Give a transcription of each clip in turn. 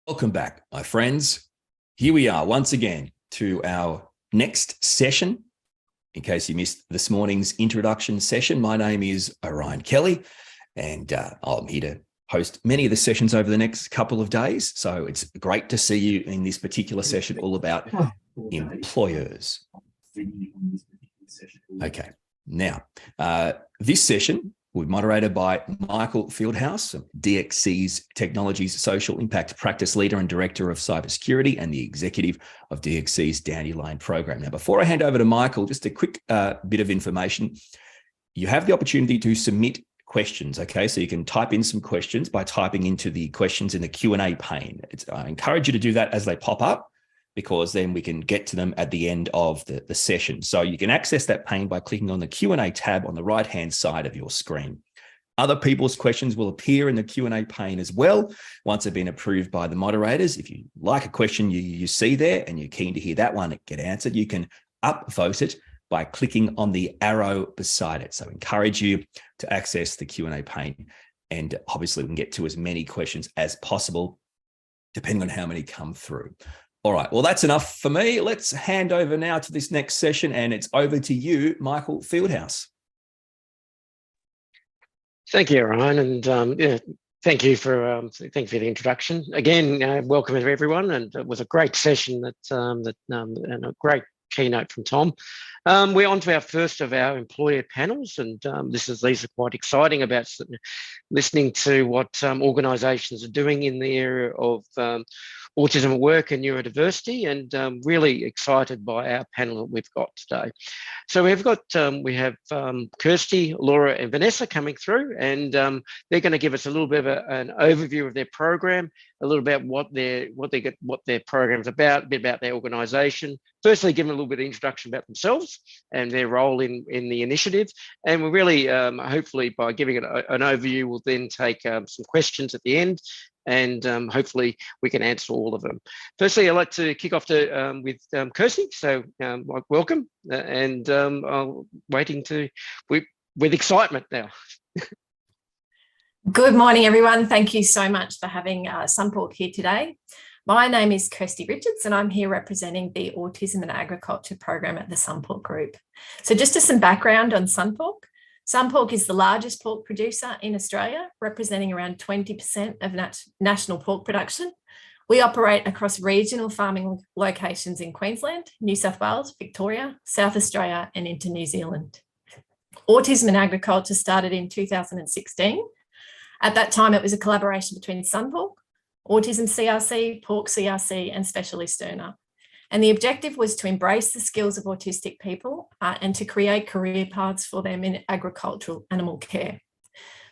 Welcome back, my friends. Here we are once again to our next session. In case you missed this morning's introduction session, my name is Orion Kelly, and I'm here to host many of the sessions over the next couple of days. So it's great to see you in this particular session all about employers. Okay, now this session will be moderated by Michael Fieldhouse, DXC's Technology's Social Impact Practice Leader and Director of Cybersecurity and the Executive of DXC's Dandelion Program. Now, before I hand over to Michael, just a quick bit of information. You have the opportunity to submit questions, okay? So you can type in some questions by typing into the questions in the Q&A pane. I encourage you to do that as they pop up, because then we can get to them at the end of the session. So you can access that pane by clicking on the Q&A tab on the right-hand side of your screen. Other people's questions will appear in the Q&A pane as well once they've been approved by the moderators. If you like a question you see there and you're keen to hear that one get answered, you can upvote it by clicking on the arrow beside it. So I encourage you to access the Q&A pane, and obviously we can get to as many questions as possible, depending on how many come through. All right, well, that's enough for me. Let's hand over now to this next session, and it's over to you, Michael Fieldhouse. Thank you, Ryan, and thank you for the introduction. Again, welcome to everyone, and it was a great session and a great keynote from Tom. We're on to our first of our employer panels, and these are quite exciting about listening to what organisations are doing in the area of autism at work and neurodiversity, and really excited by our panel that we've got today. So we have Kirsty, Laura, and Vanessa coming through, and they're going to give us a little bit of an overview of their program, a little about what their program's about, a bit about their organisation. Firstly, give them a little bit of introduction about themselves and their role in the initiative, and we're really hopefully by giving it an overview, we'll then take some questions at the end, and hopefully we can answer all of them. Firstly, I'd like to kick off with Kirsty. So welcome, and I'm waiting with excitement now. Good morning, everyone. Thank you so much for having SunPork here today. My name is Kirsty Richards, and I'm here representing the Autism and Agriculture program at the SunPork Group. So just some background on SunPork. SunPork is the largest pork producer in Australia, representing around 20% of national pork production. We operate across regional farming locations in Queensland, New South Wales, Victoria, South Australia, and into New Zealand. Autism and Agriculture started in 2016. At that time, it was a collaboration between SunPork, Autism CRC, Pork CRC, and Specialist Earner. And the objective was to embrace the skills of autistic people and to create career paths for them in agricultural animal care.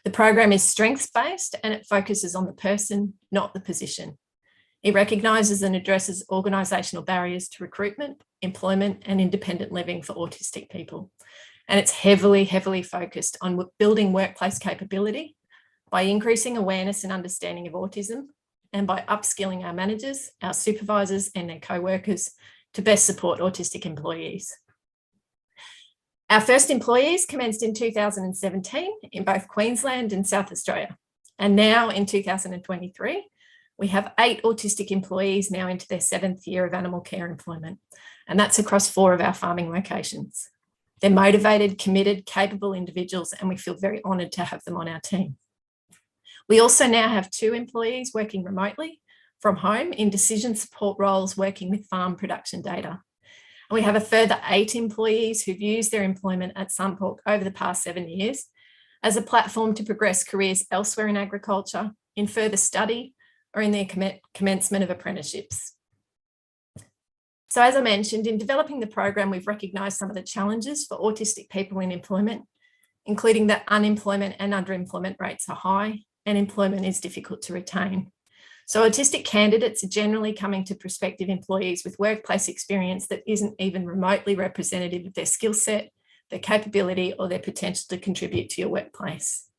The program is strengths-based, and it focuses on the person, not the position. It recognises and addresses organisational barriers to recruitment, employment, and independent living for autistic people. And it's heavily focused on building workplace capability by increasing awareness and understanding of autism, and by upskilling our managers, our supervisors, and their co-workers to best support autistic employees. Our first employees commenced in 2017 in both Queensland and South Australia. And now in 2023, we have 8 autistic employees now into their 7th year of animal care employment. And that's across 4 of our farming locations. They're motivated, committed, capable individuals, and we feel very honoured to have them on our team. We also now have 2 employees working remotely from home in decision support roles, working with farm production data. And we have a further 8 employees who've used their employment at SunPork over the past 7 years as a platform to progress careers elsewhere in agriculture, in further study, or in their commencement of apprenticeships. So as I mentioned, in developing the program, we've recognised some of the challenges for autistic people in employment, including that unemployment and underemployment rates are high, and employment is difficult to retain. So autistic candidates are generally coming to prospective employees with workplace experience that isn't even remotely representative of their skill set, their capability, or their potential to contribute to your workplace.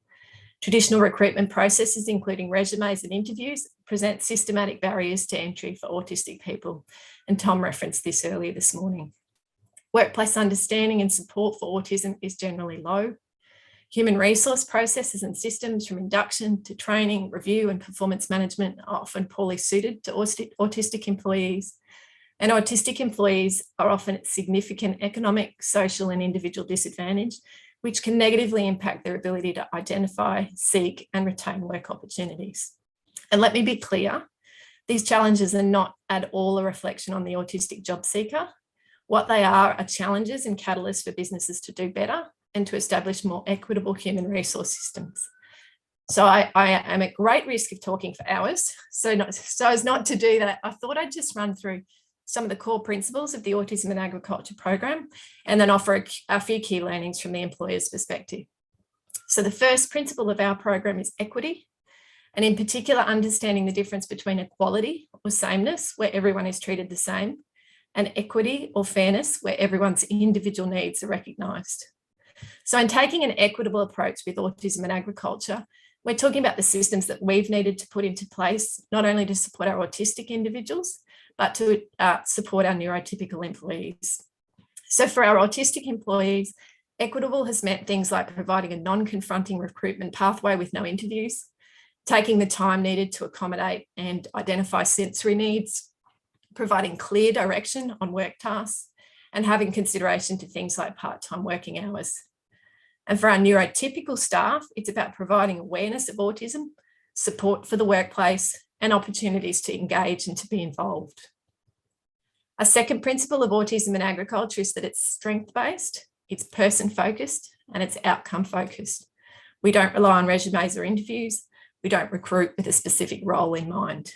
Traditional recruitment processes, including resumes and interviews, present systematic barriers to entry for autistic people, and Tom referenced this earlier this morning. Workplace understanding and support for autism is generally low. Human resource processes and systems from induction to training, review and performance management are often poorly suited to autistic employees. And autistic employees are often at significant economic, social and individual disadvantage, which can negatively impact their ability to identify, seek and retain work opportunities. And let me be clear, these challenges are not at all a reflection on the autistic job seeker. What they are challenges and catalysts for businesses to do better and to establish more equitable human resource systems. So I am at great risk of talking for hours. So as not to do that, I thought I'd just run through some of the core principles of the Autism in Agriculture program and then offer a few key learnings from the employer's perspective. So the first principle of our program is equity, and in particular, understanding the difference between equality or sameness, where everyone is treated the same, and equity or fairness, where everyone's individual needs are recognised. So in taking an equitable approach with autism in agriculture, we're talking about the systems that we've needed to put into place, not only to support our autistic individuals, but to support our neurotypical employees. So for our autistic employees, equitable has meant things like providing a non-confronting recruitment pathway with no interviews, taking the time needed to accommodate and identify sensory needs, providing clear direction on work tasks, and having consideration to things like part-time working hours. And for our neurotypical staff, it's about providing awareness of autism, support for the workplace, and opportunities to engage and to be involved. A second principle of autism in agriculture is that it's strength-based, it's person-focused, and it's outcome-focused. We don't rely on resumes or interviews. We don't recruit with a specific role in mind.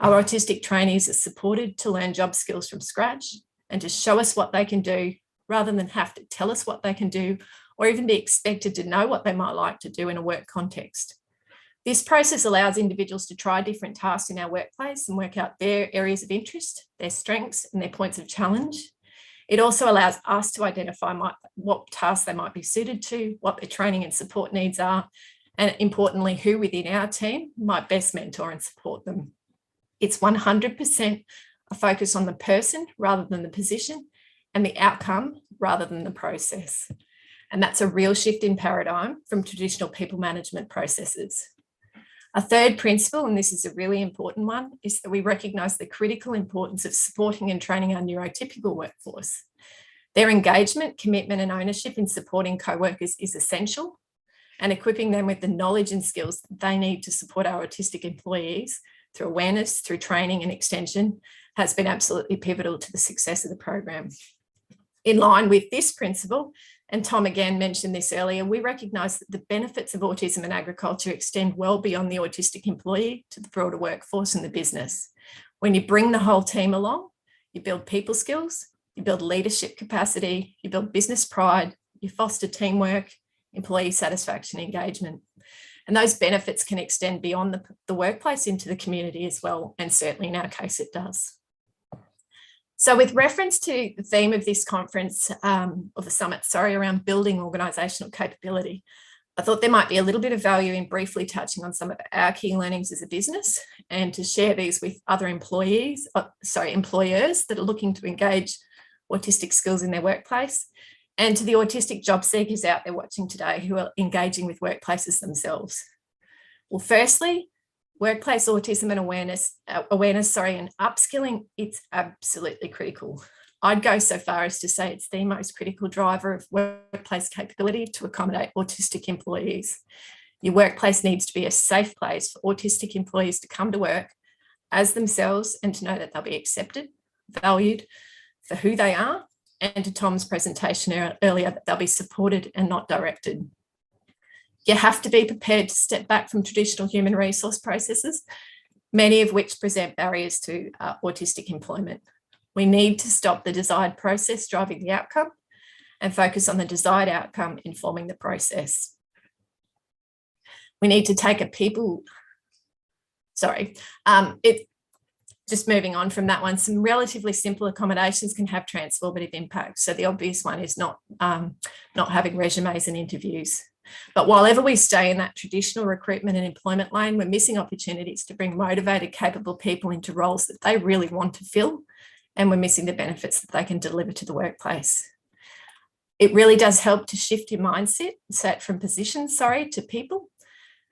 Our autistic trainees are supported to learn job skills from scratch and to show us what they can do rather than have to tell us what they can do or even be expected to know what they might like to do in a work context. This process allows individuals to try different tasks in our workplace and work out their areas of interest, their strengths and their points of challenge. It also allows us to identify what tasks they might be suited to, what their training and support needs are, and importantly, who within our team might best mentor and support them. It's 100% a focus on the person rather than the position and the outcome rather than the process. And that's a real shift in paradigm from traditional people management processes. A third principle, and this is a really important one, is that we recognise the critical importance of supporting and training our neurotypical workforce. Their engagement, commitment and ownership in supporting co-workers is essential, and equipping them with the knowledge and skills that they need to support our autistic employees through awareness, through training and extension has been absolutely pivotal to the success of the program. In line with this principle, and Tom again mentioned this earlier, we recognise that the benefits of autism in agriculture extend well beyond the autistic employee to the broader workforce and the business. When you bring the whole team along, you build people skills, you build leadership capacity, you build business pride, you foster teamwork, employee satisfaction, engagement. And those benefits can extend beyond the workplace into the community as well, and certainly in our case it does. So with reference to the theme of this conference, or the summit, around building organisational capability, I thought there might be a little bit of value in briefly touching on some of our key learnings as a business and to share these with other employers that are looking to engage autistic skills in their workplace, and to the autistic job seekers out there watching today who are engaging with workplaces themselves. Well, firstly, workplace autism and awareness, and upskilling, it's absolutely critical. I'd go so far as to say it's the most critical driver of workplace capability to accommodate autistic employees. Your workplace needs to be a safe place for autistic employees to come to work as themselves and to know that they'll be accepted, valued for who they are, and to Tom's presentation earlier, that they'll be supported and not directed. You have to be prepared to step back from traditional human resource processes, many of which present barriers to autistic employment. We need to stop the desired process driving the outcome and focus on the desired outcome informing the process. We need to take just moving on from that one, some relatively simple accommodations can have transformative impact. So the obvious one is not having resumes and interviews. But while ever we stay in that traditional recruitment and employment lane, we're missing opportunities to bring motivated, capable people into roles that they really want to fill, and we're missing the benefits that they can deliver to the workplace. It really does help to shift your mindset, set from positions, to people,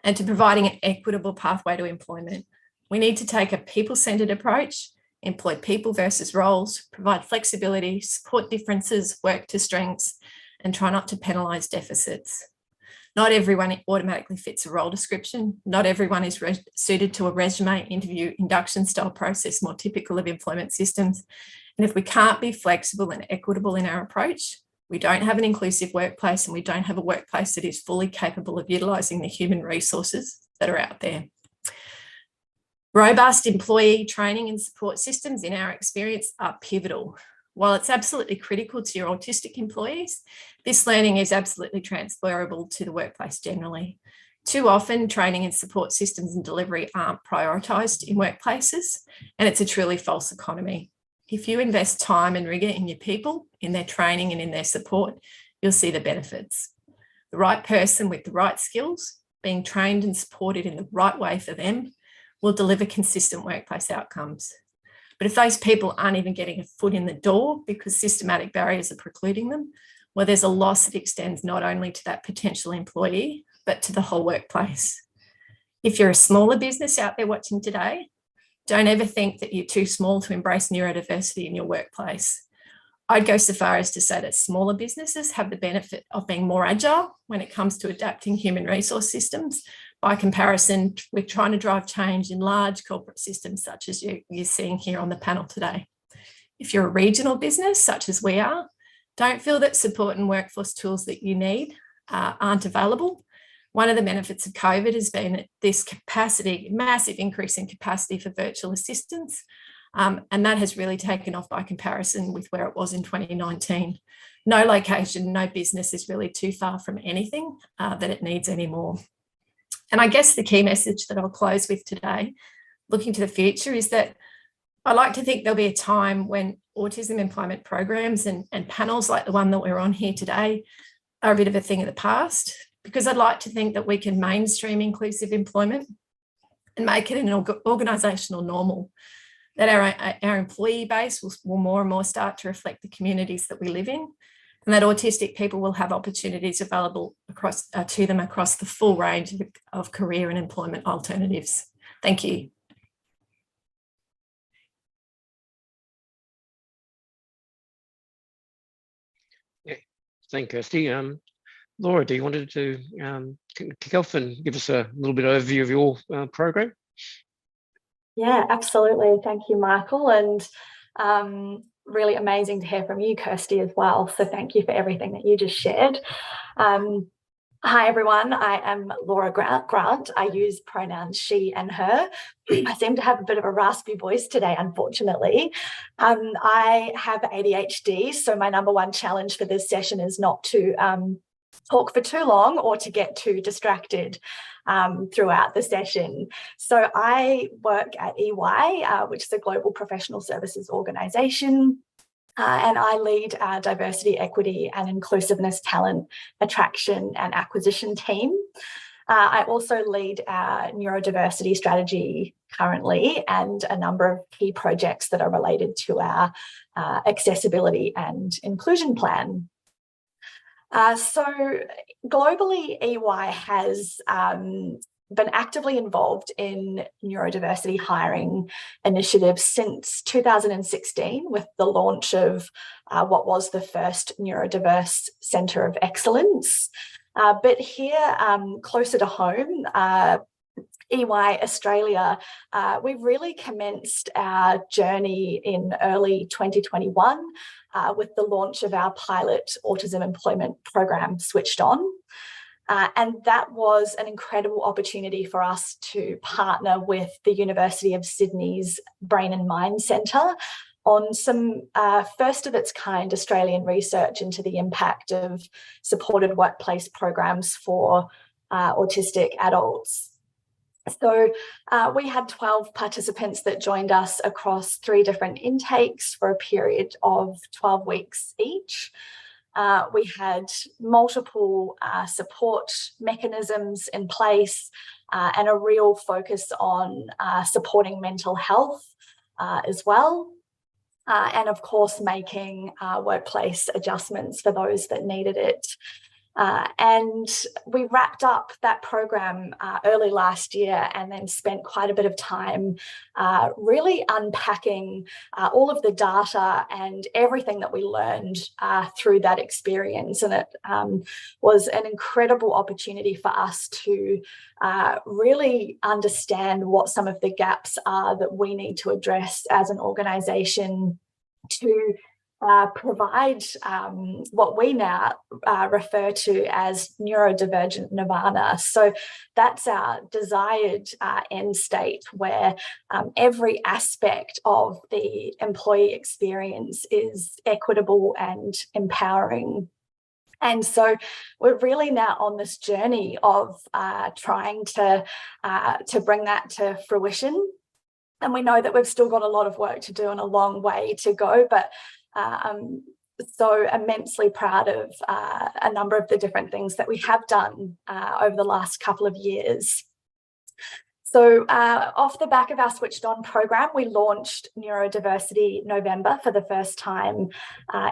and to providing an equitable pathway to employment. We need to take a people-centred approach, employ people versus roles, provide flexibility, support differences, work to strengths, and try not to penalise deficits. Not everyone automatically fits a role description. Not everyone is suited to a resume, interview, induction style process more typical of employment systems. And if we can't be flexible and equitable in our approach, we don't have an inclusive workplace, and we don't have a workplace that is fully capable of utilising the human resources that are out there. Robust employee training and support systems, in our experience, are pivotal. While it's absolutely critical to your autistic employees, this learning is absolutely transferable to the workplace generally. Too often, training and support systems and delivery aren't prioritised in workplaces, and it's a truly false economy. If you invest time and rigour in your people, in their training and in their support, you'll see the benefits. The right person with the right skills, being trained and supported in the right way for them, will deliver consistent workplace outcomes. But if those people aren't even getting a foot in the door because systematic barriers are precluding them, well, there's a loss that extends not only to that potential employee, but to the whole workplace. If you're a smaller business out there watching today, don't ever think that you're too small to embrace neurodiversity in your workplace. I'd go so far as to say that smaller businesses have the benefit of being more agile when it comes to adapting human resource systems by comparison with trying to drive change in large corporate systems such as you're seeing here on the panel today. If you're a regional business such as we are, don't feel that support and workforce tools that you need aren't available. One of the benefits of COVID has been this capacity, massive increase in capacity for virtual assistants, and that has really taken off by comparison with where it was in 2019. No location, no business is really too far from anything that it needs anymore. And I guess the key message that I'll close with today, looking to the future, is that I like to think there'll be a time when autism employment programs and panels like the one that we're on here today are a bit of a thing of the past, because I'd like to think that we can mainstream inclusive employment and make it an organisational normal, that our employee base will more and more start to reflect the communities that we live in, and that autistic people will have opportunities available to them across the full range of career and employment alternatives. Thank you. Yeah, thank you, Kirsty. Laura, do you want to kick off and give us a little bit of overview of your program? Yeah, absolutely. Thank you, Michael. And really amazing to hear from you, Kirsty, as well. So thank you for everything that you just shared. Hi, everyone. I am Laura Grant. I use pronouns she and her. I seem to have a bit of a raspy voice today, unfortunately. I have ADHD, so my number one challenge for this session is not to talk for too long or to get too distracted throughout the session. So I work at EY, which is a global professional services organisation, and I lead our diversity, equity and inclusiveness talent attraction and acquisition team. I also lead our neurodiversity strategy currently and a number of key projects that are related to our accessibility and inclusion plan. So globally, EY has been actively involved in neurodiversity hiring initiatives since 2016 with the launch of what was the first neurodiverse Centre of Excellence. But here, closer to home, EY Australia, we really commenced our journey in early 2021 with the launch of our pilot autism employment program, Switched On. And that was an incredible opportunity for us to partner with the University of Sydney's Brain and Mind Centre on some first of its kind Australian research into the impact of supported workplace programs for autistic adults. So we had 12 participants that joined us across 3 different intakes for a period of 12 weeks each. We had multiple support mechanisms in place and a real focus on supporting mental health as well. and of course making workplace adjustments for those that needed it. And we wrapped up that program early last year, and then spent quite a bit of time really unpacking all of the data and everything that we learned through that experience. And it was an incredible opportunity for us to really understand what some of the gaps are that we need to address as an organisation to provide what we now refer to as neurodivergent nirvana. So that's our desired end state, where every aspect of the employee experience is equitable and empowering. And so we're really now on this journey of trying to bring that to fruition. And we know that we've still got a lot of work to do and a long way to go, but I'm so immensely proud of a number of the different things that we have done over the last couple of years. So off the back of our Switched On program, we launched Neurodiversity November for the first time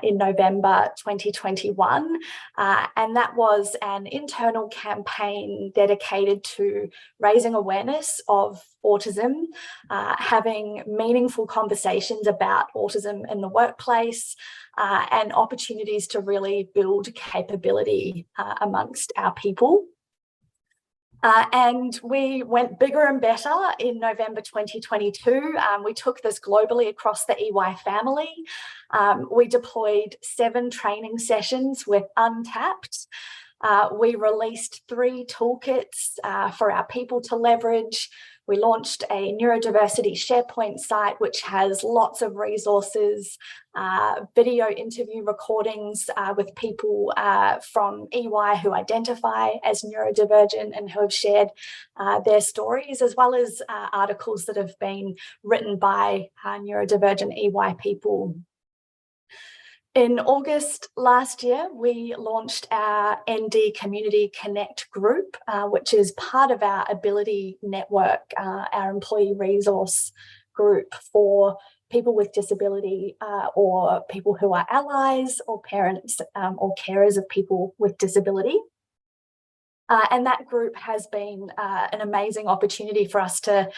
in November 2021. And that was an internal campaign dedicated to raising awareness of autism, having meaningful conversations about autism in the workplace, and opportunities to really build capability amongst our people. And we went bigger and better in November 2022. We took this globally across the EY family. We deployed 7 training sessions with Untapped. We released 3 toolkits for our people to leverage. We launched a neurodiversity SharePoint site, which has lots of resources, video interview recordings with people from EY who identify as neurodivergent and who have shared their stories, as well as articles that have been written by neurodivergent EY people. In August last year, we launched our ND Community Connect group, which is part of our Ability Network, our employee resource group for people with disability or people who are allies or parents or carers of people with disability. And that group has been an amazing opportunity for us to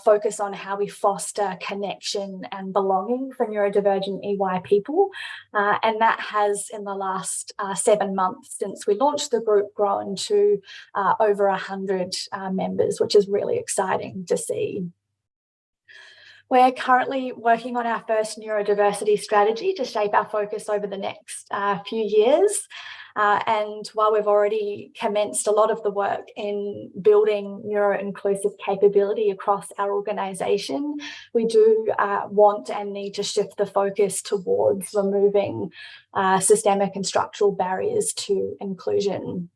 focus on how we foster connection and belonging for neurodivergent EY people. And that has, in the last 7 months since we launched the group, grown to over 100 members, which is really exciting to see. We're currently working on our first neurodiversity strategy to shape our focus over the next few years. And while we've already commenced a lot of the work in building neuro-inclusive capability across our organisation, we do want and need to shift the focus towards removing systemic and structural barriers to inclusion.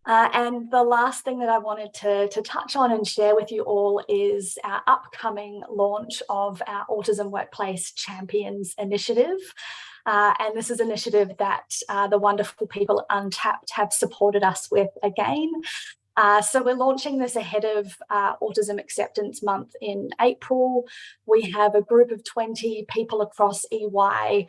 And the last thing that I wanted to touch on and share with you all is our upcoming launch of our Autism Workplace Champions initiative. And this is an initiative that the wonderful people at Untapped have supported us with again. So we're launching this ahead of Autism Acceptance Month in April. We have a group of 20 people across EY,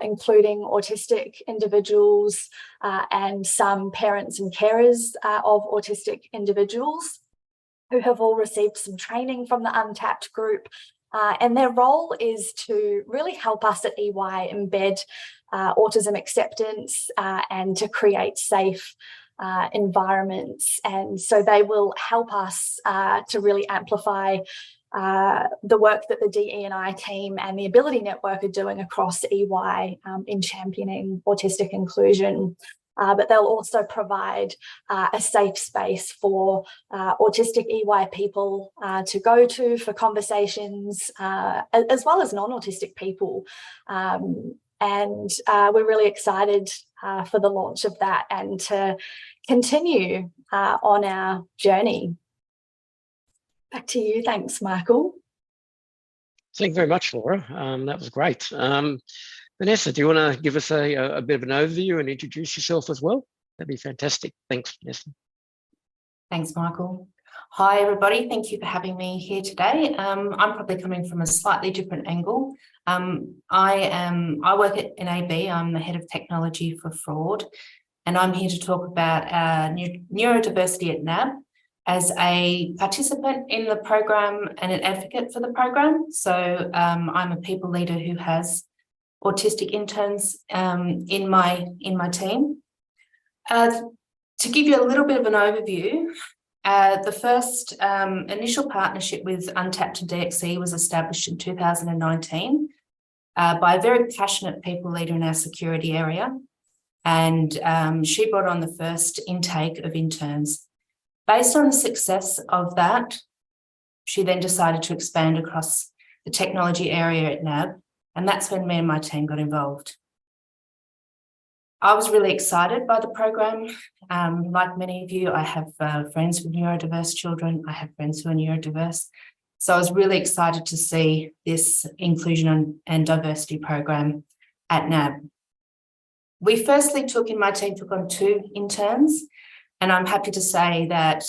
including autistic individuals and some parents and carers of autistic individuals who have all received some training from the Untapped group. And their role is to really help us at EY embed autism acceptance and to create safe environments. And so they will help us to really amplify the work that the DE&I team and the Ability Network are doing across EY in championing autistic inclusion. But they'll also provide a safe space for autistic EY people to go to for conversations, as well as non-autistic people. And we're really excited for the launch of that and to continue on our journey. Back to you. Thanks, Michael. Thank you very much, Laura. That was great. Vanessa, do you want to give us a bit of an overview and introduce yourself as well? That'd be fantastic. Thanks, Vanessa. Thanks, Michael. Hi, everybody. Thank you for having me here today. I'm probably coming from a slightly different angle. I work at NAB. I'm the head of technology for fraud, and I'm here to talk about neurodiversity at NAB as a participant in the program and an advocate for the program. So I'm a people leader who has autistic interns in my team. To give you a little bit of an overview, the first initial partnership with Untapped and DXC was established in 2019 by a very passionate people leader in our security area. And she brought on the first intake of interns. Based on the success of that, she then decided to expand across the technology area at NAB. And that's when me and my team got involved. I was really excited by the program. Like many of you, I have friends with neurodiverse children. I have friends who are neurodiverse. So I was really excited to see this inclusion and diversity program at NAB. We firstly my team took on 2 interns, and I'm happy to say that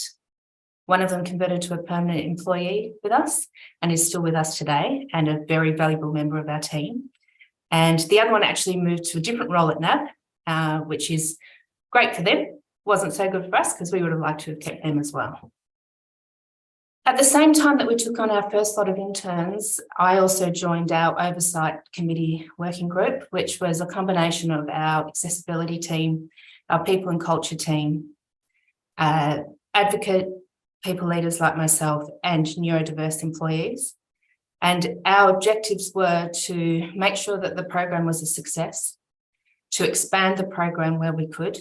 one of them converted to a permanent employee with us and is still with us today and a very valuable member of our team. And the other one actually moved to a different role at NAB, which is great for them. Wasn't so good for us because we would have liked to have kept them as well. At the same time that we took on our first lot of interns, I also joined our oversight committee working group, which was a combination of our accessibility team, our people and culture team, advocate people leaders like myself, and neurodiverse employees. And our objectives were to make sure that the program was a success, to expand the program where we could,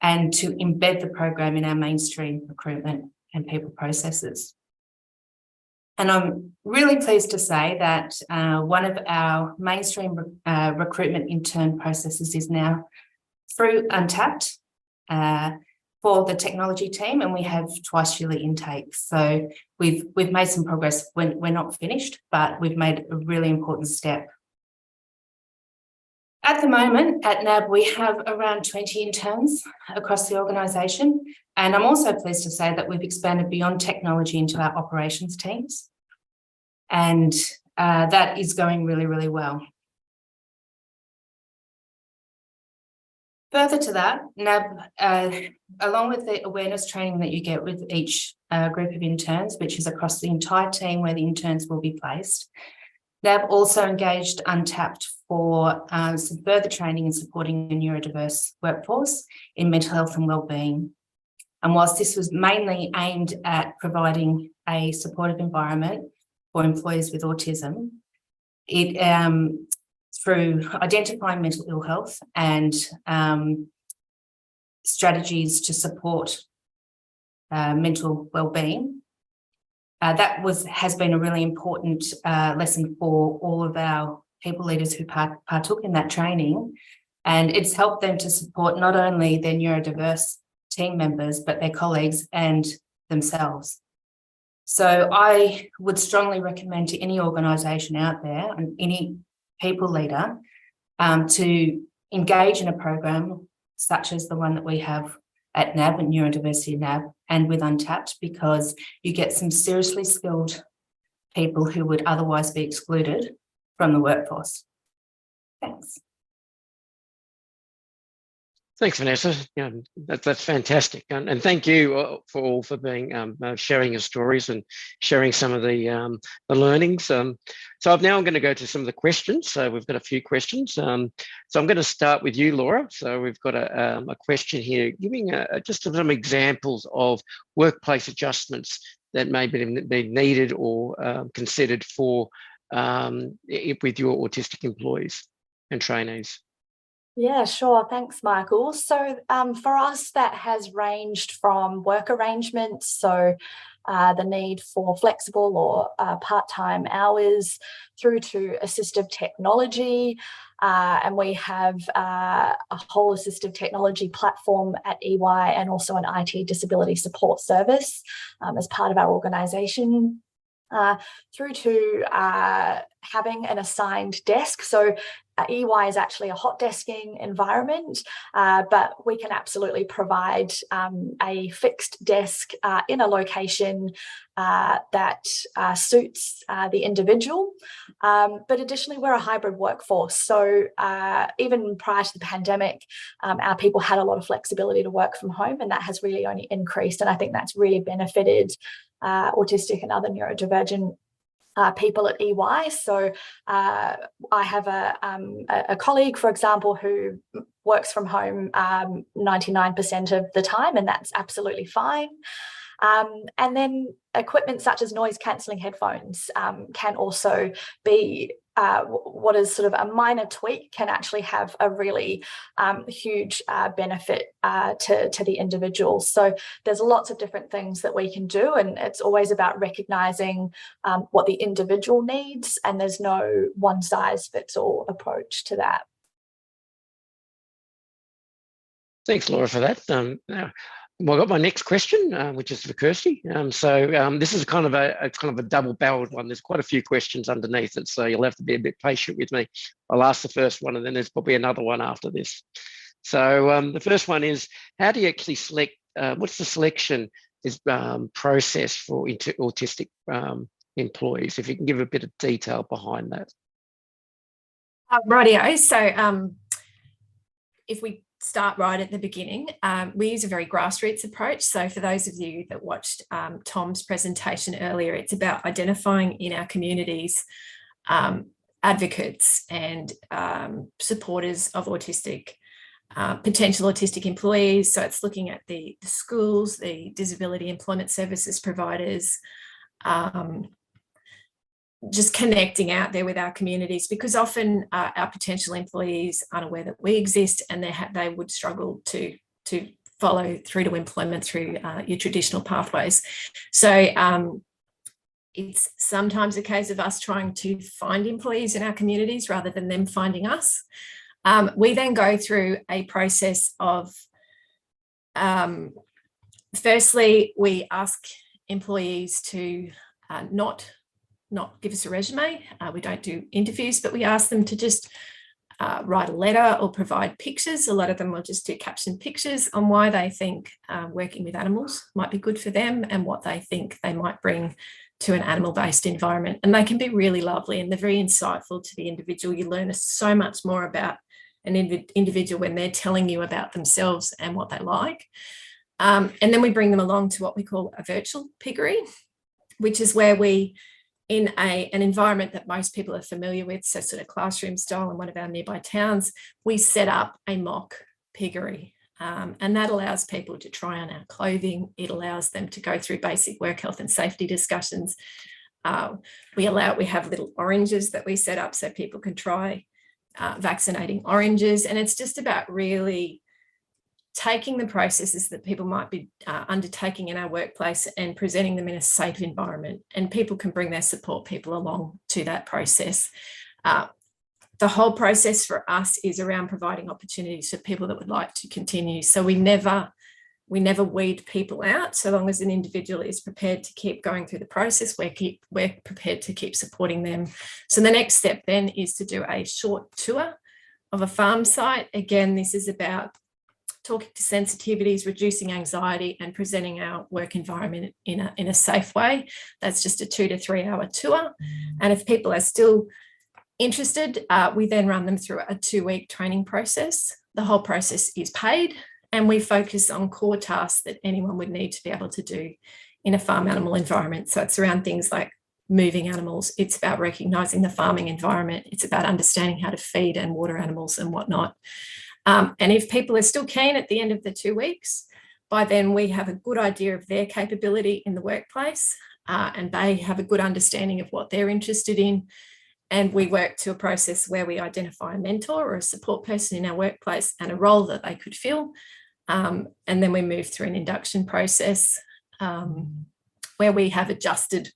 and to embed the program in our mainstream recruitment and people processes. And I'm really pleased to say that one of our mainstream recruitment intern processes is now through Untapped for the technology team, and we have twice yearly intakes. So we've made some progress. We're not finished, but we've made a really important step. At the moment, at NAB, we have around 20 interns across the organisation. And I'm also pleased to say that we've expanded beyond technology into our operations teams. And that is going really, really well. Further to that, NAB, along with the awareness training that you get with each group of interns, which is across the entire team where the interns will be placed, NAB also engaged Untapped for some further training and supporting a neurodiverse workforce in mental health and wellbeing. And whilst this was mainly aimed at providing a supportive environment for employees with autism, it through identifying mental ill health and strategies to support mental wellbeing, that has been a really important lesson for all of our people leaders who partook in that training, and it's helped them to support not only their neurodiverse team members but their colleagues and themselves. So I would strongly recommend to any organisation out there and any people leader to engage in a program such as the one that we have at NAB and Neurodiversity NAB and with Untapped, because you get some seriously skilled people who would otherwise be excluded from the workforce. Thanks. Thanks, Vanessa. Yeah, that's fantastic, and thank you for being sharing your stories and sharing some of the learnings. So I'm going to go to some of the questions. So we've got a few questions. So I'm going to start with you, Laura. So we've got a question here, giving just some examples of workplace adjustments that may be needed or considered for with your autistic employees and trainees. Yeah, sure. Thanks, Michael. So for us, that has ranged from work arrangements, so the need for flexible or part-time hours, through to assistive technology. And we have a whole assistive technology platform at EY and also an IT disability support service as part of our organisation. Through to having an assigned desk. So EY is actually a hot desking environment, but we can absolutely provide a fixed desk in a location that suits the individual. But additionally, we're a hybrid workforce. So even prior to the pandemic, our people had a lot of flexibility to work from home, and that has really only increased. And I think that's really benefited autistic and other neurodivergent people at EY. So I have a colleague, for example, who works from home 99% of the time, and that's absolutely fine. And then equipment such as noise cancelling headphones can also be what is sort of a minor tweak can actually have a really huge benefit to the individual. So there's lots of different things that we can do, and it's always about recognising what the individual needs, and there's no one size fits all approach to that. Thanks, Laura, for that. Now, well, I got my next question, which is for Kirsty. This is kind of a double-barreled one. There's quite a few questions underneath it, so you'll have to be a bit patient with me. I'll ask the first one, and then there's probably another one after this. So the first one is, how do you actually select? What's the selection process for autistic employees? If you can give a bit of detail behind that. Rightio. So if we start right at the beginning, we use a very grassroots approach. So for those of you that watched Tom's presentation earlier, it's about identifying in our communities advocates and supporters of autistic, potential autistic employees. So it's looking at the schools, the disability employment services providers, just connecting out there with our communities, because often our potential employees aren't aware that we exist, and they would struggle to follow through to employment through your traditional pathways. So it's sometimes a case of us trying to find employees in our communities rather than them finding us. We then go through a process of, firstly, we ask employees to not give us a resume. We don't do interviews, but we ask them to just write a letter or provide pictures. A lot of them will just do caption pictures on why they think working with animals might be good for them and what they think they might bring to an animal-based environment. And they can be really lovely, and they're very insightful to the individual. You learn so much more about an individual when they're telling you about themselves and what they like. And then we bring them along to what we call a virtual piggery, which is where we, in an environment that most people are familiar with, so sort of classroom style in one of our nearby towns, we set up a mock piggery. And that allows people to try on our clothing. It allows them to go through basic work health and safety discussions. We have little oranges that we set up so people can try vaccinating oranges. And it's just about really taking the processes that people might be undertaking in our workplace and presenting them in a safe environment, and people can bring their support people along to that process. The whole process for us is around providing opportunities for people that would like to continue. So we never weed people out. So long as an individual is prepared to keep going through the process, we're prepared to keep supporting them. So the next step then is to do a short tour of a farm site. Again, this is about talking to sensitivities, reducing anxiety, and presenting our work environment in a safe way. That's just a 2 to 3 hour tour. And if people are still interested, we then run them through a 2-week training process. The whole process is paid, and we focus on core tasks that anyone would need to be able to do in a farm animal environment. So it's around things like moving animals. It's about recognising the farming environment. It's about understanding how to feed and water animals and whatnot. And if people are still keen at the end of the 2 weeks, by then we have a good idea of their capability in the workplace, and they have a good understanding of what they're interested in. And we work to a process where we identify a mentor or a support person in our workplace and a role that they could fill. And then we move through an induction process where we have adjusted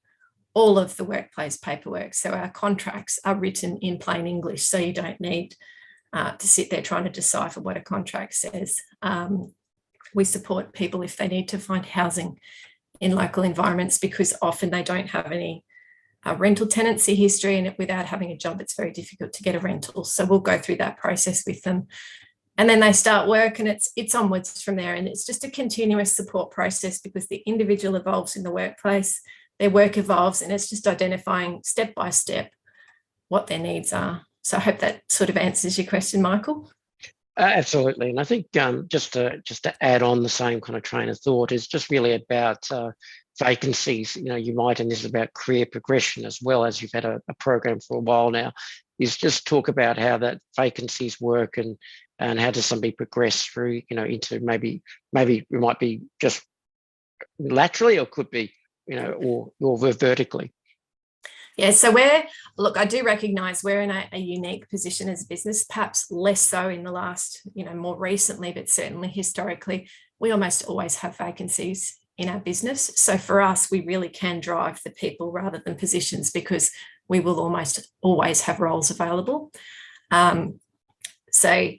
all of the workplace paperwork. So our contracts are written in plain English, so you don't need to sit there trying to decipher what a contract says. We support people if they need to find housing in local environments, because often they don't have any rental tenancy history, and without having a job, it's very difficult to get a rental. So we'll go through that process with them. And then they start work, and it's onwards from there. And it's just a continuous support process, because the individual evolves in the workplace, their work evolves, and it's just identifying step by step what their needs are. So I hope that sort of answers your question, Michael. Absolutely. And I think just to add on the same kind of train of thought, is just really about vacancies. You might, and this is about career progression as well, as you've had a program for a while now, is just talk about how that vacancies work, and how does somebody progress through, into maybe we might be just laterally, or could be, or vertically. Yeah, so I do recognise we're in a unique position as a business, perhaps less so in the last, more recently, but certainly historically, we almost always have vacancies in our business. So for us, we really can drive the people rather than positions, because we will almost always have roles available. So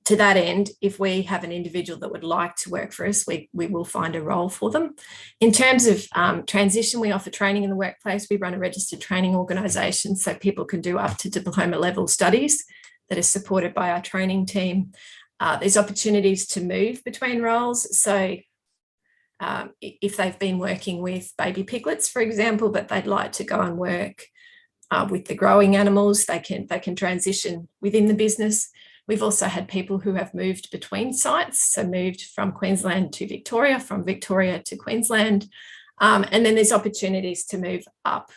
to that end, if we have an individual that would like to work for us, we will find a role for them. In terms of transition, we offer training in the workplace. We run a registered training organisation, so people can do up to diploma level studies that are supported by our training team. There's opportunities to move between roles. So if they've been working with baby piglets, for example, but they'd like to go and work with the growing animals, they can transition within the business. We've also had people who have moved between sites, so moved from Queensland to Victoria, from Victoria to Queensland. And then there's opportunities to move up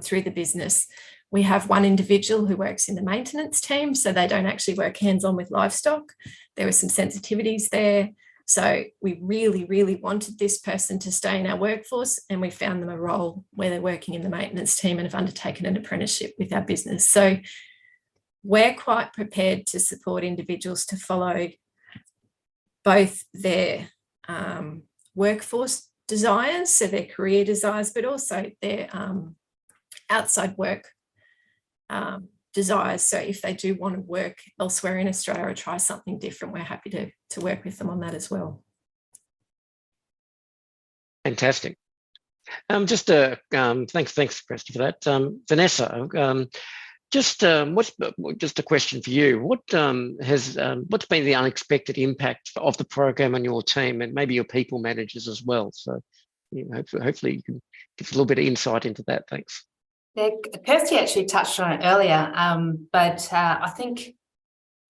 through the business. We have one individual who works in the maintenance team, so they don't actually work hands-on with livestock. There were some sensitivities there. So we really, really wanted this person to stay in our workforce, and we found them a role where they're working in the maintenance team and have undertaken an apprenticeship with our business. So we're quite prepared to support individuals to follow both their workforce desires, so their career desires, but also their outside work desires. So if they do want to work elsewhere in Australia or try something different, we're happy to work with them on that as well. Fantastic. Thanks, Kirsty, for that. Vanessa, just a question for you. What's been the unexpected impact of the program on your team, and maybe your people managers as well? So, hopefully you can give us a little bit of insight into that. Thanks. Yeah, Kirsty actually touched on it earlier, but I think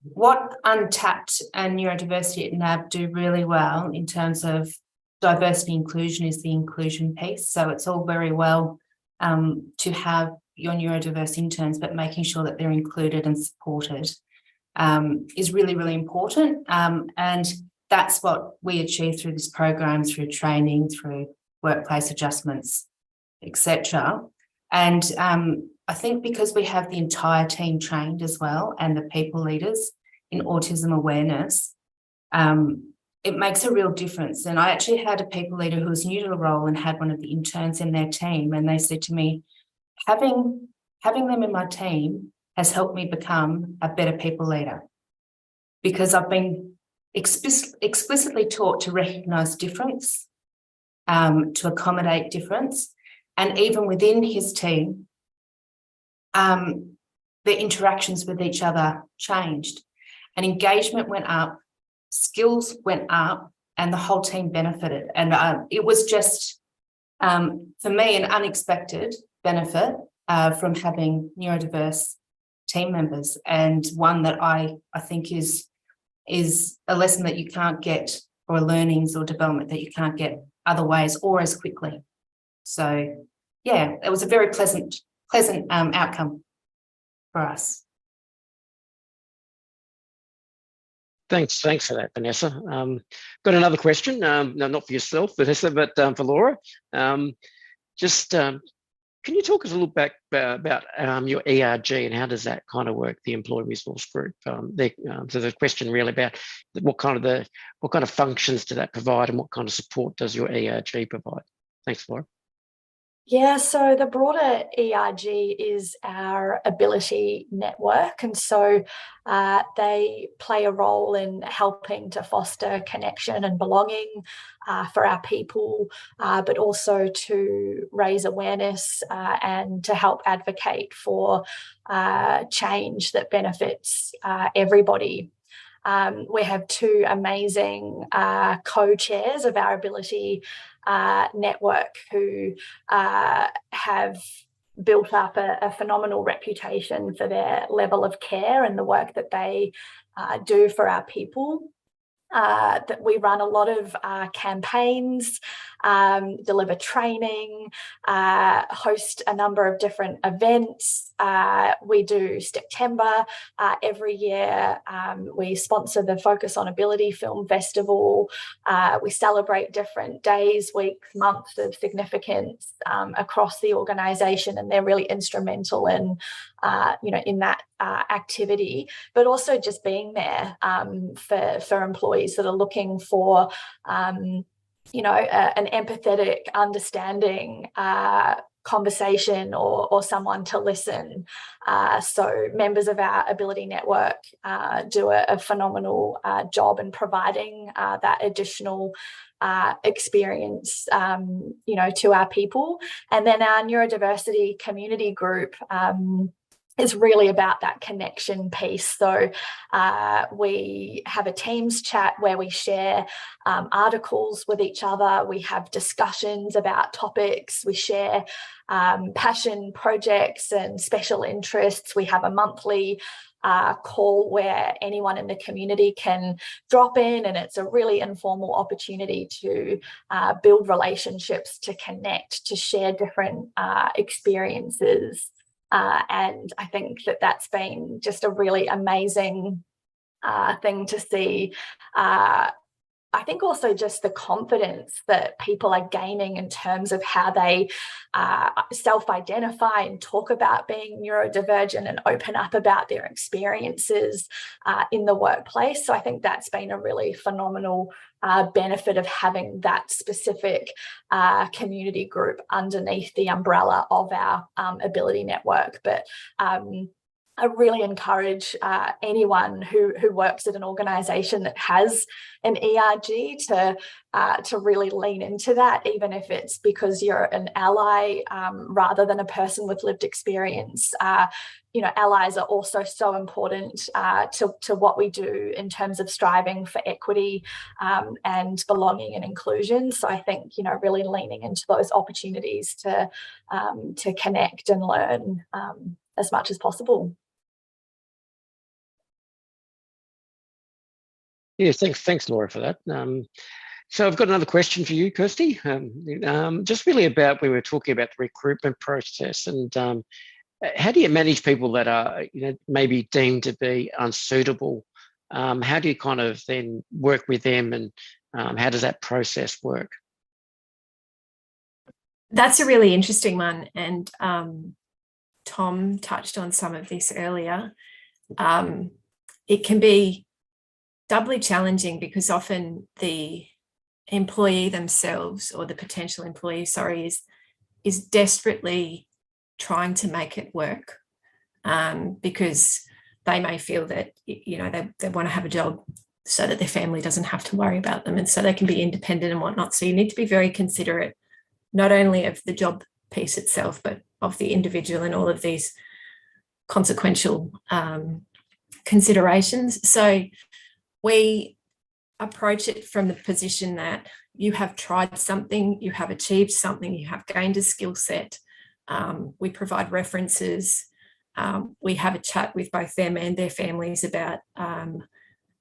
what Untapped and Neurodiversity at NAB do really well in terms of diversity inclusion is the inclusion piece. So it's all very well to have your neurodiverse interns, but making sure that they're included and supported is really, really important. And that's what we achieve through this program, through training, through workplace adjustments, etc. And I think because we have the entire team trained as well, and the people leaders in autism awareness, it makes a real difference. And I actually had a people leader who was new to the role and had one of the interns in their team, and they said to me, having them in my team has helped me become a better people leader, because I've been explicitly taught to recognise difference, to accommodate difference, and even within his team, the interactions with each other changed, and engagement went up, skills went up, and the whole team benefited. And it was just, for me, an unexpected benefit from having neurodiverse team members, and one that I think is a lesson that you can't get, or learnings or development that you can't get other ways or as quickly. So yeah, it was a very pleasant outcome for us. Thanks for that, Vanessa. Got another question. No, not for yourself, Vanessa, but for Laura. Can you talk us a little bit about your ERG and how does that kind of work, the Employee Resource Group? So the question really about what kind of functions does that provide, and what kind of support does your ERG provide? Thanks, Laura. Yeah, so the broader ERG is our ability network, and so they play a role in helping to foster connection and belonging for our people, but also to raise awareness and to help advocate for change that benefits everybody. We have two amazing co-chairs of our ability network who have built up a phenomenal reputation for their level of care and the work that they do for our people. That we run a lot of campaigns, deliver training, host a number of different events. We do September every year. We sponsor the Focus on Ability Film Festival. We celebrate different days, weeks, months of significance across the organisation, and they're really instrumental in, in that activity, but also just being there for employees that are looking for, an empathetic, understanding conversation or someone to listen. So members of our Ability Network do a phenomenal job in providing that additional experience, to our people. And then our neurodiversity community group is really about that connection piece. So we have a Teams chat where we share articles with each other. We have discussions about topics. We share passion projects and special interests. We have a monthly call where anyone in the community can drop in, and it's a really informal opportunity to build relationships, to connect, to share different experiences. And I think that that's been just a really amazing thing to see. I think also just the confidence that people are gaining in terms of how they self-identify and talk about being neurodivergent and open up about their experiences in the workplace. So I think that's been a really phenomenal benefit of having that specific community group underneath the umbrella of our Ability Network. But I really encourage anyone who works at an organisation that has an ERG to really lean into that, even if it's because you're an ally rather than a person with lived experience. Allies are also so important to what we do in terms of striving for equity and belonging and inclusion. So I think, really leaning into those opportunities to connect and learn as much as possible. Yeah, thanks, Laura, for that. So I've got another question for you, Kirsty. Just really about, we were talking about the recruitment process, and how do you manage people that are, maybe deemed to be unsuitable? How do you kind of then work with them, and how does that process work? That's a really interesting one, and Tom touched on some of this earlier. It can be doubly challenging because often the employee themselves, or the potential employee, is desperately trying to make it work because they may feel that, they want to have a job so that their family doesn't have to worry about them, and so they can be independent and whatnot. So you need to be very considerate, not only of the job piece itself, but of the individual and all of these consequential considerations. So we approach it from the position that you have tried something, you have achieved something, you have gained a skill set. We provide references. We have a chat with both them and their families about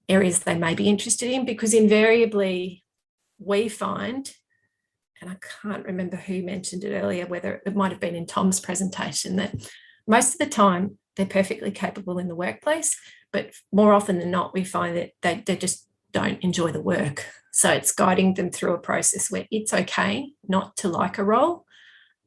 areas they may be interested in, because invariably we find, and I can't remember who mentioned it earlier, whether it might have been in Tom's presentation, that most of the time they're perfectly capable in the workplace, but more often than not, we find that they just don't enjoy the work. So it's guiding them through a process where it's okay not to like a role,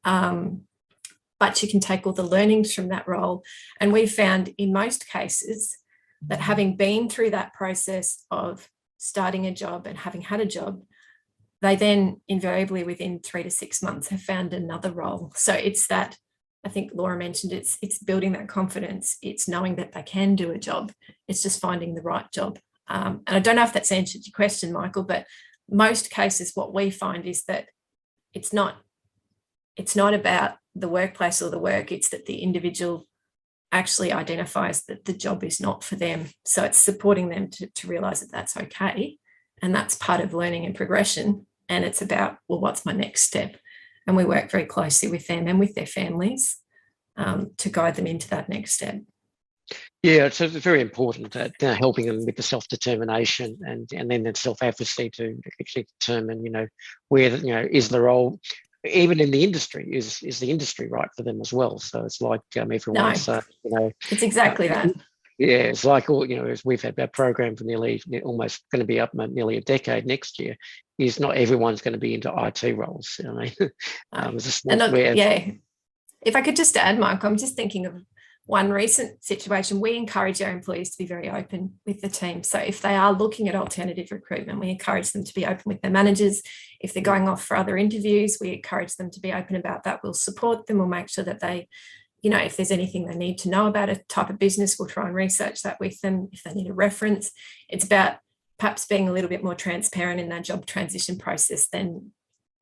but you can take all the learnings from that role. And we've found in most cases that having been through that process of starting a job and having had a job, they then invariably within 3 to 6 months have found another role. So it's that, I think Laura mentioned, it's building that confidence. It's knowing that they can do a job. It's just finding the right job. And I don't know if that's answered your question, Michael, but most cases what we find is that it's not about the workplace or the work, it's that the individual actually identifies that the job is not for them. So it's supporting them to realise that that's okay. And that's part of learning and progression. And it's about, well, what's my next step? And we work very closely with them and with their families to guide them into that next step. Yeah, it's very important that helping them with the self-determination and then the self-advocacy to actually determine, where, is the role, even in the industry, is the industry right for them as well? So it's like everyone else, it's exactly that. Yeah, it's like all, as we've had our program for nearly almost going to be up nearly a decade next year, is not everyone's going to be into IT roles. If I could just add, Mike, I'm just thinking of one recent situation. We encourage our employees to be very open with the team. So if they are looking at alternative recruitment, we encourage them to be open with their managers. If they're going off for other interviews, we encourage them to be open about that. We'll support them. We'll make sure that they, if there's anything they need to know about a type of business, we'll try and research that with them. If they need a reference, it's about perhaps being a little bit more transparent in that job transition process than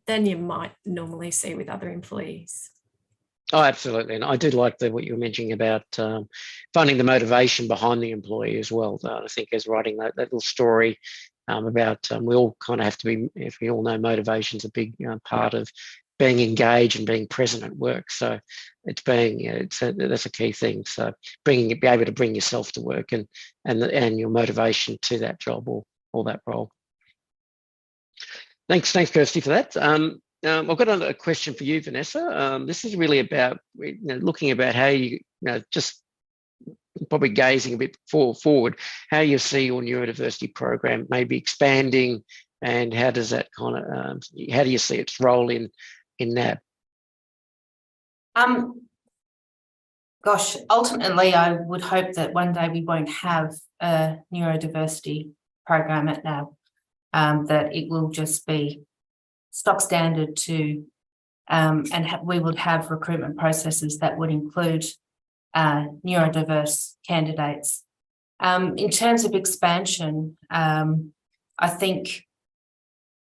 you might normally see with other employees. Oh, absolutely. And I do like what you were mentioning about finding the motivation behind the employee as well. I think as writing that little story about we all kind of have to be, if we all know, motivation's a big part of being engaged and being present at work. So it's that's a key thing. So be able to bring yourself to work and your motivation to that job or that role. Thanks, Kirsty, for that. I've got a question for you, Vanessa. This is really about looking about how you, just probably gazing a bit forward, how you see your neurodiversity program maybe expanding, and how does that kind of how do you see its role in NAB? Gosh, ultimately, I would hope that one day we won't have a neurodiversity program at NAB, that it will just be stock standard to, we would have recruitment processes that would include neurodiverse candidates. In terms of expansion, I think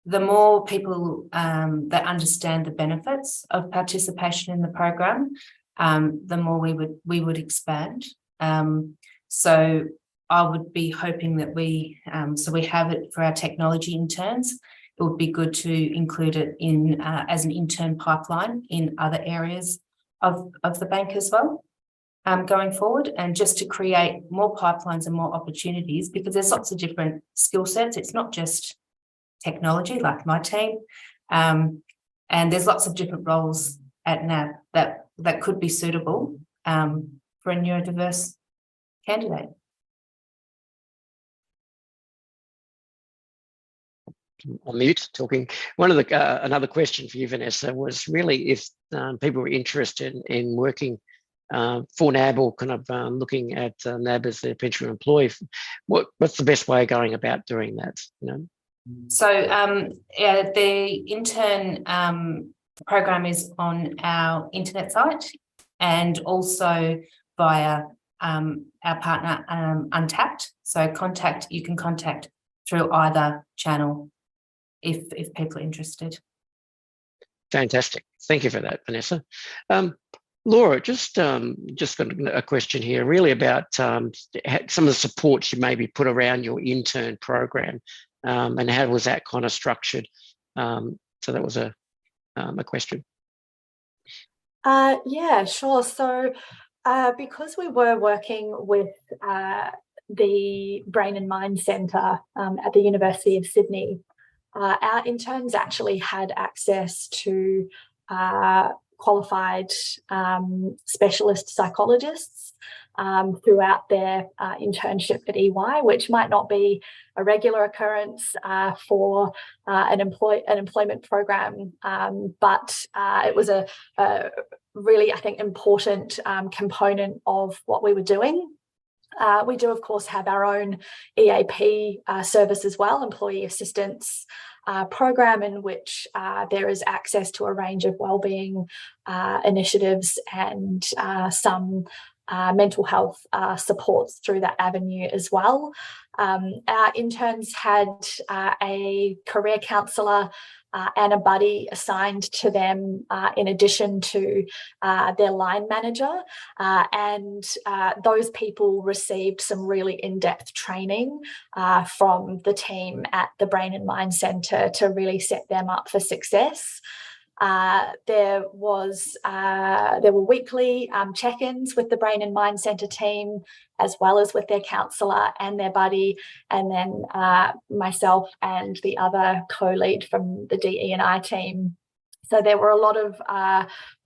the more people that understand the benefits of participation in the program, the more we would expand. So I would be hoping that we have it for our technology interns. It would be good to include it in as an intern pipeline in other areas of the bank as well, going forward, and just to create more pipelines and more opportunities, because there's lots of different skill sets. It's not just technology like my team, and there's lots of different roles at NAB that could be suitable for a neurodiverse candidate. On mute talking. One of the another question for you, Vanessa, was really if people were interested in working for NAB or kind of looking at NAB as their potential employee, what's the best way of going about doing that? So the intern program is on our internet site and also via our partner Untapped. So you can contact through either channel if people are interested. Fantastic. Thank you for that, Vanessa. Laura, just got a question here really about some of the supports you maybe put around your intern program, and how was that kind of structured? So that was a question. Yeah, sure. So because we were working with the Brain and Mind Centre at the University of Sydney, our interns actually had access to qualified specialist psychologists throughout their internship at EY, which might not be a regular occurrence for an employment program, but it was a really, I think, important component of what we were doing. We do, of course, have our own EAP service as well, Employee Assistance Program, in which there is access to a range of wellbeing initiatives and some mental health supports through that avenue as well. Our interns had a career counsellor and a buddy assigned to them in addition to their line manager, and those people received some really in-depth training from the team at the Brain and Mind Centre to really set them up for success. There were weekly check-ins with the Brain and Mind Centre team, as well as with their counsellor and their buddy, and then myself and the other co-lead from the DE&I team. So there were a lot of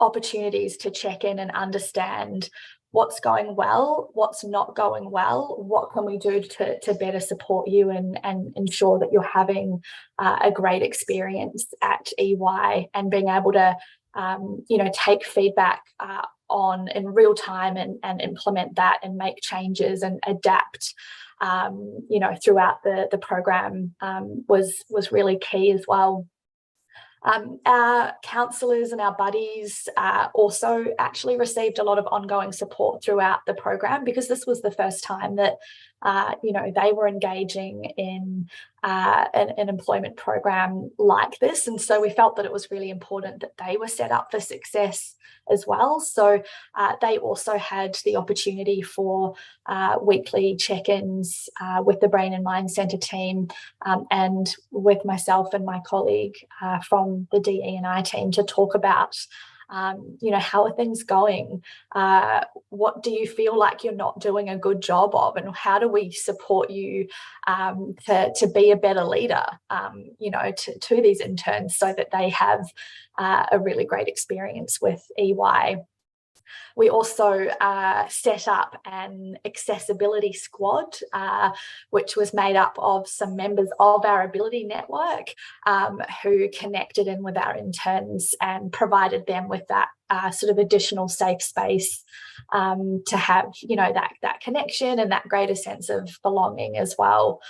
opportunities to check in and understand what's going well, what's not going well, what can we do to better support you and ensure that you're having a great experience at EY, and being able to take feedback on in real time and implement that and make changes and adapt throughout the program was really key as well. Our counsellors and our buddies also actually received a lot of ongoing support throughout the program, because this was the first time that they were engaging in an employment program like this, and so we felt that it was really important that they were set up for success as well. So they also had the opportunity for weekly check-ins with the Brain and Mind Centre team and with myself and my colleague from the DE&I team to talk about how are things going? What do you feel like you're not doing a good job of? And how do we support you to be a better leader, to these interns, so that they have a really great experience with EY? We also set up an accessibility squad, which was made up of some members of our ability network who connected in with our interns and provided them with that sort of additional safe space to have, that connection and that greater sense of belonging as well.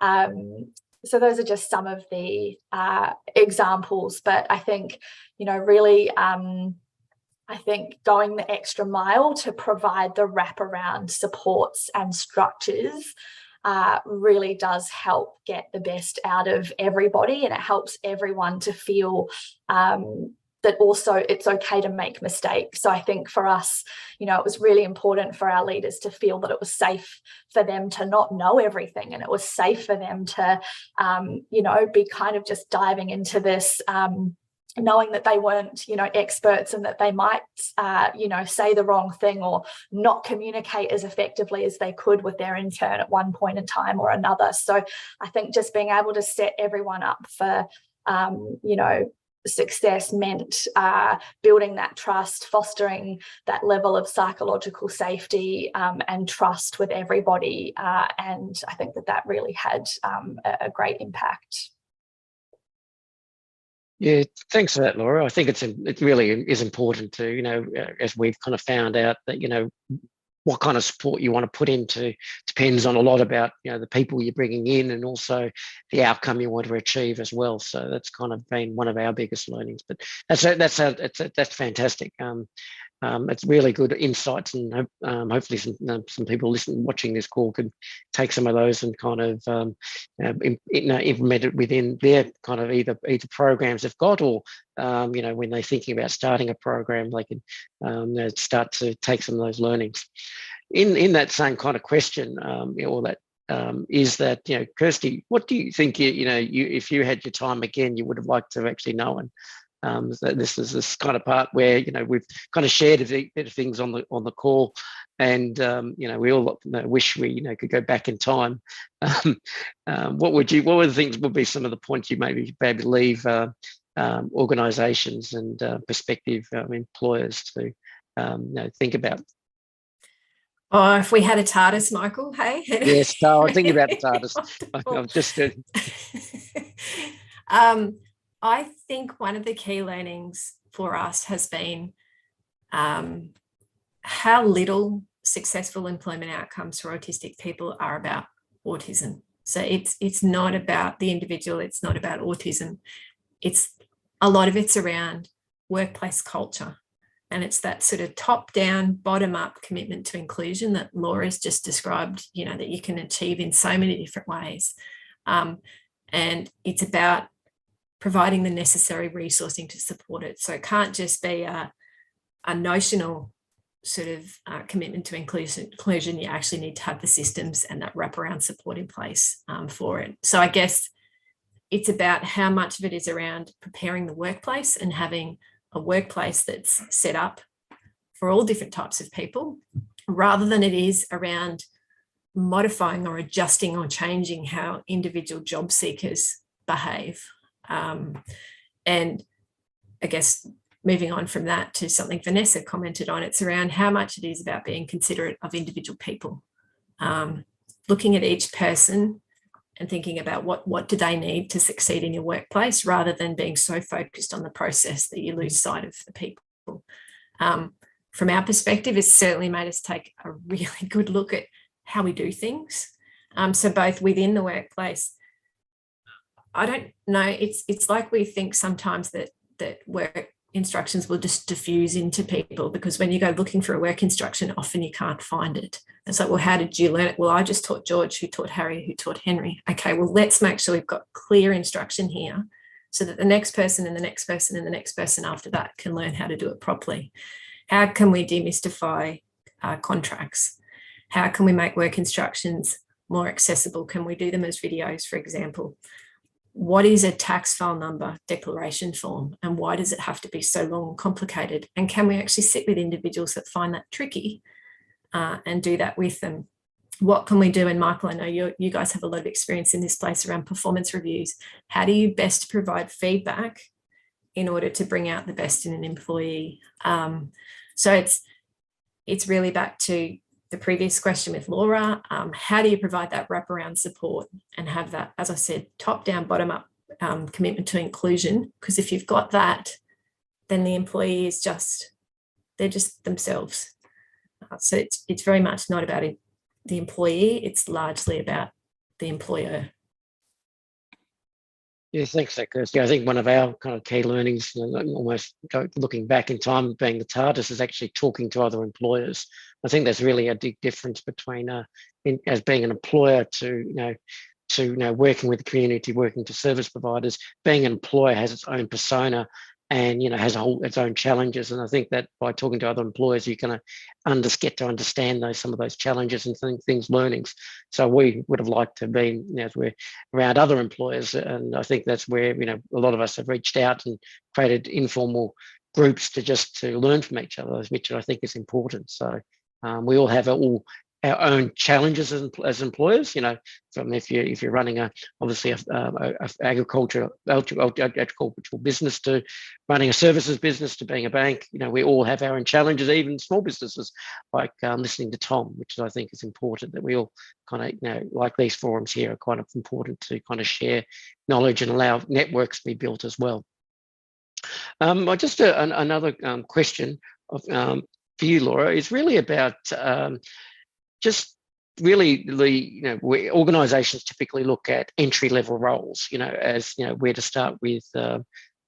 So those are just some of the examples, but I think, really, I think going the extra mile to provide the wraparound supports and structures really does help get the best out of everybody, and it helps everyone to feel that also it's okay to make mistakes. So I think for us, it was really important for our leaders to feel that it was safe for them to not know everything, and it was safe for them to, be kind of just diving into this knowing that they weren't, experts, and that they might, say the wrong thing or not communicate as effectively as they could with their intern at one point in time or another. So I think just being able to set everyone up for, success meant building that trust, fostering that level of psychological safety and trust with everybody. And I think that really had a great impact. Yeah, thanks for that, Laura. I think it really is important to, as we've kind of found out that, what kind of support you want to put into depends on a lot about, the people you're bringing in and also the outcome you want to achieve as well. So that's kind of been one of our biggest learnings. But that's fantastic. It's really good insights, and hopefully some people watching this call could take some of those and kind of implement it within their kind of either programs they've got, or when they're thinking about starting a program, they can start to take some of those learnings. In that same kind of question, or that is that, Kirsty, what do you think if you had your time again, you would have liked to have actually known? This is this kind of part where we've kind of shared a bit of things on the call, and we all wish we could go back in time. What were the things would be some of the points you maybe leave organisations and prospective employers to think about? Oh, if we had a TARDIS, Michael, hey? Yes, no, I'm thinking about the TARDIS. I'm just I think one of the key learnings for us has been how little successful employment outcomes for autistic people are about autism. So it's not about the individual, it's not about autism. It's a lot of it's around workplace culture. And it's that sort of top-down, bottom-up commitment to inclusion that Laura's just described, you know, that you can achieve in so many different ways. And it's about providing the necessary resourcing to support it. So it can't just be a notional sort of commitment to inclusion. You actually need to have the systems and that wraparound support in place for it. So I guess it's about how much of it is around preparing the workplace and having a workplace that's set up for all different types of people, rather than it is around modifying or adjusting or changing how individual job seekers behave. And I guess moving on from that to something Vanessa commented on, it's around how much it is about being considerate of individual people, looking at each person and thinking about what do they need to succeed in your workplace, rather than being so focused on the process that you lose sight of the people. From our perspective, it's certainly made us take a really good look at how we do things. So both within the workplace, I don't know, it's like we think sometimes that work instructions will just diffuse into people, because when you go looking for a work instruction, often you can't find it. It's like, well, how did you learn it? Well, I just taught George, who taught Harry, who taught Henry. Okay, well, let's make sure we've got clear instruction here so that the next person and the next person and the next person after that can learn how to do it properly. How can we demystify contracts? How can we make work instructions more accessible? Can we do them as videos, for example? What is a tax file number declaration form, and why does it have to be so long and complicated? And can we actually sit with individuals that find that tricky and do that with them? What can we do? And Michael, I know you guys have a lot of experience in this place around performance reviews. How do you best provide feedback in order to bring out the best in an employee? So it's really back to the previous question with Laura. How do you provide that wraparound support and have that, as I said, top down, bottom up commitment to inclusion? Because if you've got that, then the employee is they're just themselves. So it's very much not about the employee, it's largely about the employer. Yeah, thanks, Kirsty. I think one of our kind of key learnings, almost looking back in time, being the TARDIS, is actually talking to other employers. I think there's really a big difference between as being an employer to working with the community, working to service providers. Being an employer has its own persona and has its own challenges. And I think that by talking to other employers, you can get to understand some of those challenges and things, learnings. So we would have liked to have been, as we're around other employers, and I think that's where a lot of us have reached out and created informal groups to learn from each other, which I think is important. So we all have our own challenges as employers, from if you're running obviously a agricultural business, to running a services business, to being a bank. We all have our own challenges, even small businesses, like listening to Tom, which I think is important, that we all kind of, like these forums here are kind of important to kind of share knowledge and allow networks to be built as well. Just another question for you, Laura, is really about just really where organisations typically look at entry-level roles, as where to start with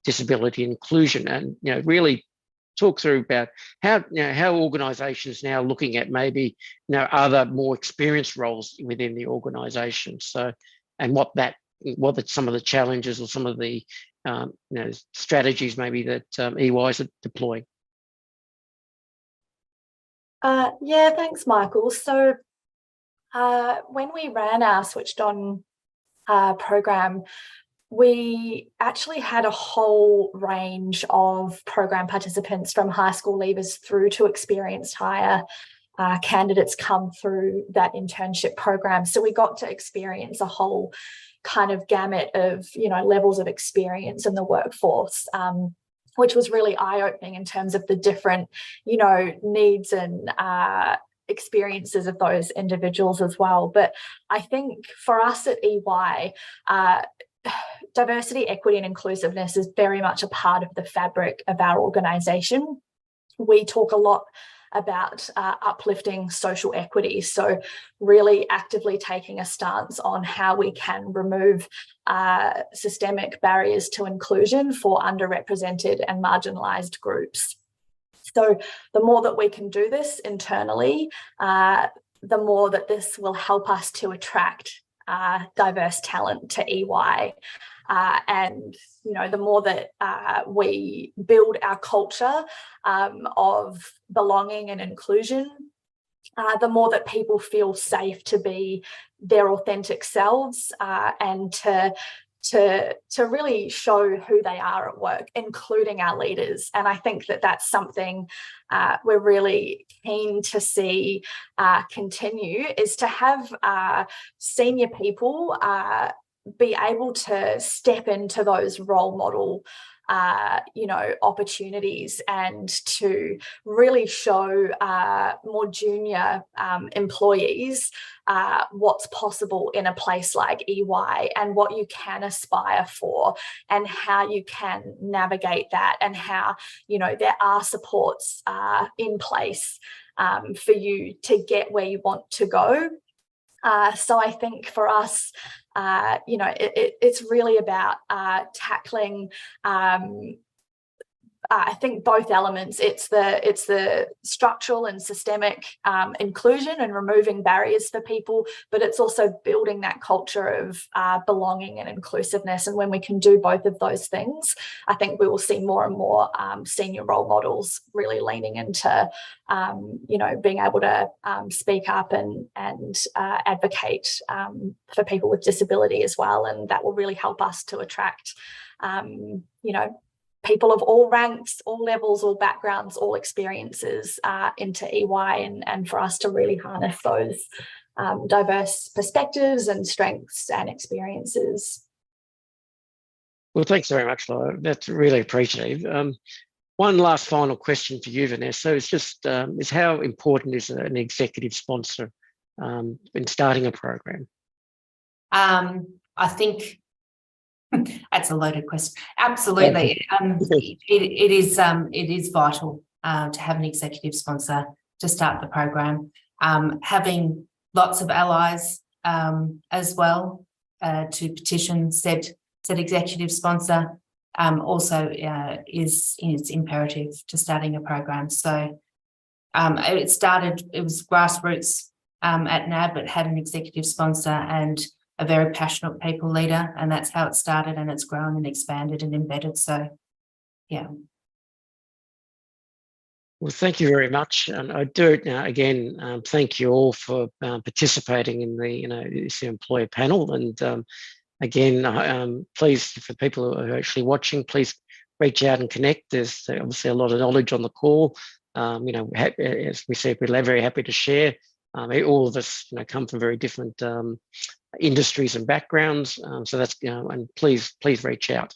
disability inclusion, and really talk through about how organisations now looking at maybe other more experienced roles within the organisation. So, and what some of the challenges or some of the strategies maybe that EYs are deploying. Yeah, thanks, Michael. So when we ran our Switched On program, we actually had a whole range of program participants, from high school leavers through to experienced hire candidates come through that internship program. So we got to experience a whole kind of gamut of levels of experience in the workforce, which was really eye-opening in terms of the different, needs and experiences of those individuals as well. But I think for us at EY, diversity, equity and inclusiveness is very much a part of the fabric of our organisation. We talk a lot about uplifting social equity. So really actively taking a stance on how we can remove systemic barriers to inclusion for underrepresented and marginalised groups. So the more that we can do this internally, the more that this will help us to attract diverse talent to EY. And, you know, the more that we build our culture of belonging and inclusion, the more that people feel safe to be their authentic selves and to really show who they are at work, including our leaders. And I think that that's something we're really keen to see continue, is to have senior people be able to step into those role model opportunities and to really show more junior employees what's possible in a place like EY and what you can aspire for and how you can navigate that, and how, you know, there are supports in place for you to get where you want to go. So I think for us, it's really about tackling I think both elements. It's the structural and systemic inclusion and removing barriers for people, but it's also building that culture of belonging and inclusiveness. And when we can do both of those things, I think we will see more and more senior role models really leaning into being able to speak up and advocate for people with disability as well. And that will really help us to attract people of all ranks, all levels, all backgrounds, all experiences into EY, and for us to really harness those diverse perspectives and strengths and experiences. Well, thanks very much, Laura. That's really appreciative. One last final question for you, Vanessa, is just is how important is an executive sponsor in starting a program? I think that's a loaded question. Absolutely. It is vital to have an executive sponsor to start the program. Having lots of allies as well to petition said executive sponsor also is imperative to starting a program. So it was grassroots at NAB, but had an executive sponsor and a very passionate people leader, and that's how it started, and it's grown and expanded and embedded. So, yeah. Well, thank you very much, and I do again thank you all for participating in the this employer panel. And again, please, for people who are actually watching, please reach out and connect. There's obviously a lot of knowledge on the call. As we said, we're very happy to share. All of us, come from very different industries and backgrounds, so that's and please reach out.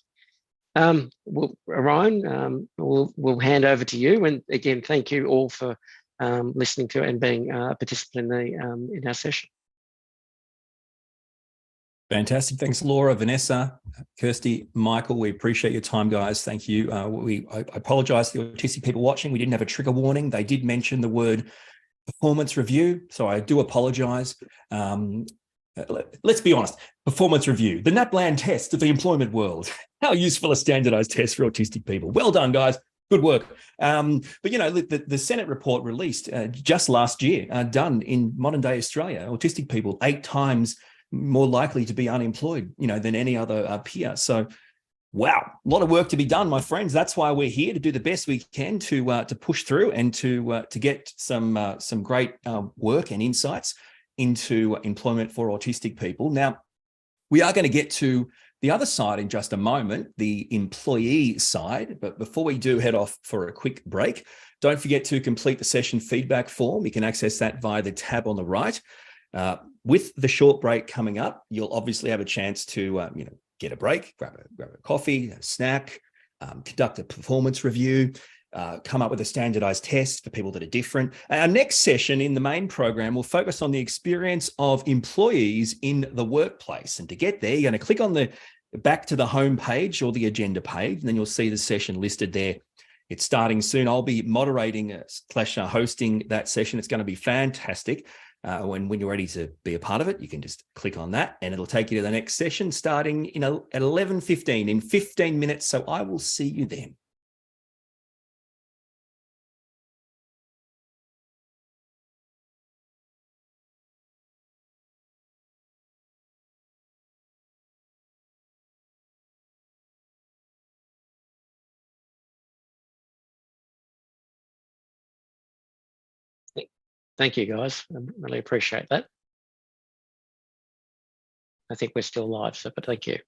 Ryan, we'll hand over to you, and again, thank you all for listening to and being a participant in our session. Fantastic. Thanks, Laura, Vanessa, Kirsty, Michael. We appreciate your time, guys. Thank you. I apologise to the autistic people watching. We didn't have a trigger warning. They did mention the word performance review, so I do apologise. Let's be honest, performance review, the NAPLAN test of the employment world. How useful a standardised test for autistic people. Well done, guys. Good work. But, the Senate report released just last year, done in modern day Australia, autistic people 8 times more likely to be unemployed, than any other peer. So, wow, a lot of work to be done, my friends. That's why we're here, to do the best we can to push through and to get some great work and insights into employment for autistic people. Now, we are going to get to the other side in just a moment, the employee side. But before we do head off for a quick break, don't forget to complete the session feedback form. You can access that via the tab on the right. With the short break coming up, you'll obviously have a chance to, get a break, grab a coffee, a snack, conduct a performance review, come up with a standardized test for people that are different. Our next session in the main program will focus on the experience of employees in the workplace. And to get there, you're going to click on the back to the home page or the agenda page, and then you'll see the session listed there It's starting soon. I'll be moderating / hosting that session. It's going to be fantastic. When you're ready to be a part of it, you can just click on that and it'll take you to the next session starting at 11:15 in 15 minutes. So I will see you then. Thank you, guys. I really appreciate that. I think we're still live, so but thank you.